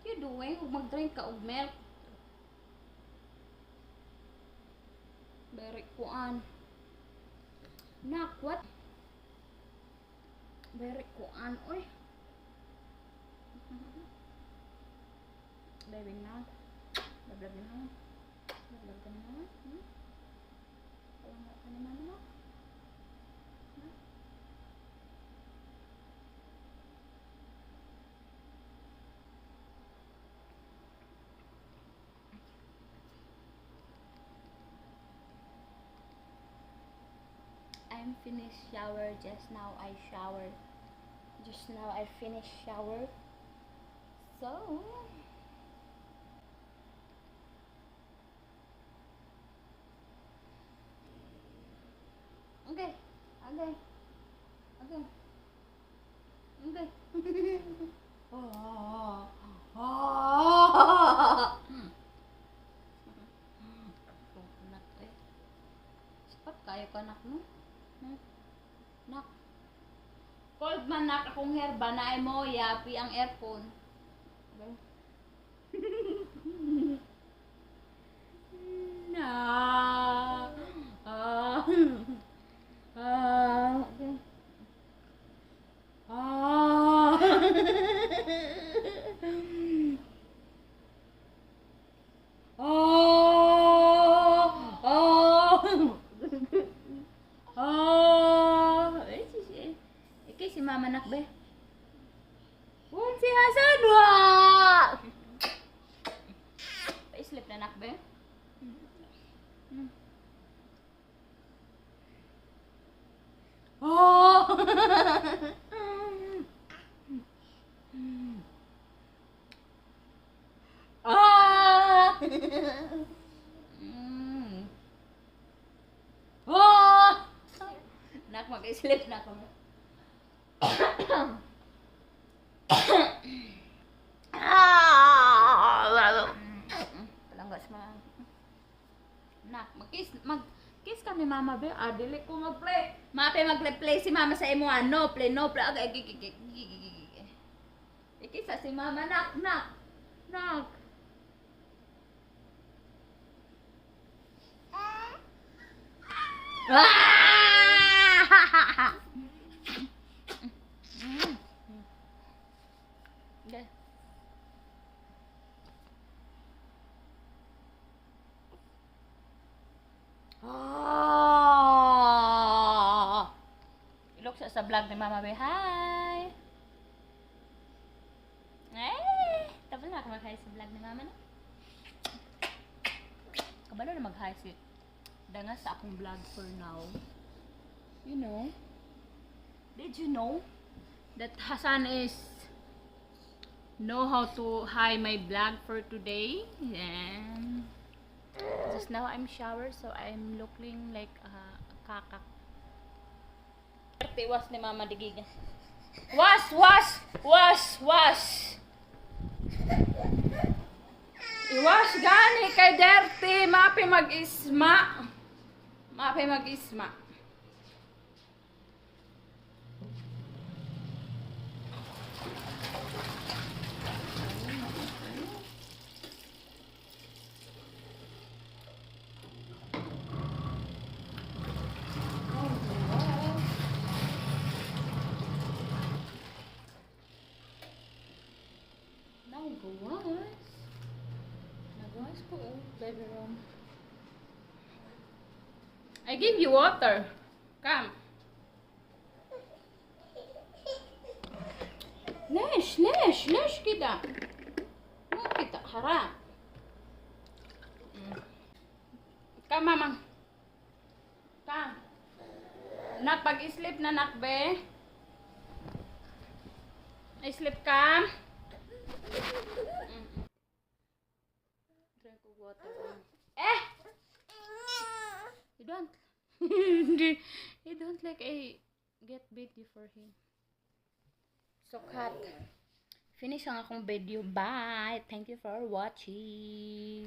you doing? Mag-drink ka og milk. Very kuan. Nak, what? Very kuan, oy. Baby na. Bablag na. Bablag ka na. Palangga ka naman mo. I'm finished shower. Just now I showered. Just now I finished shower. So okay. Okay. Okay. Okay. Oh. Oh. Nak eh. Sapat kayo ka nak mo. Nak. Cold man nak akong hair banay mo yapi ang earphone. Okay. Na. Okay. Si mama nak be. Si Hasan wa. Pa-sleep na nak be. Oh. Ah. Oh. Nak mag-sleep na ko. Palanggas mo. Nak, mag-kiss kami mama be. Dili ko mag-play. Mape mag-play si mama sa imo no play. Ikis si mama nak. Okay. Ilok sa vlog ni Mama Be. Hi! Tapos na ako mag-hi sa vlog ni Mama na. Kabalo na mag-hi si Danga sa akong vlog for now. You know? Did you know that Hasan is know how to hide my vlog for today? And just now I'm showered, so I'm looking like a kakak. Was ni Mama Digiga. Was. Iwas gani kay dirty. Mapi mag-isma. Nagawas ko baby room. I give you water. Come. ليش كده؟ مو كده حرام. Come mama. Come. Nak pag-sleep na nakbe. Sleep ka. Drink of water. You don't like a get video for him. So cut. Finish ang akong video. Bye. Thank you for watching.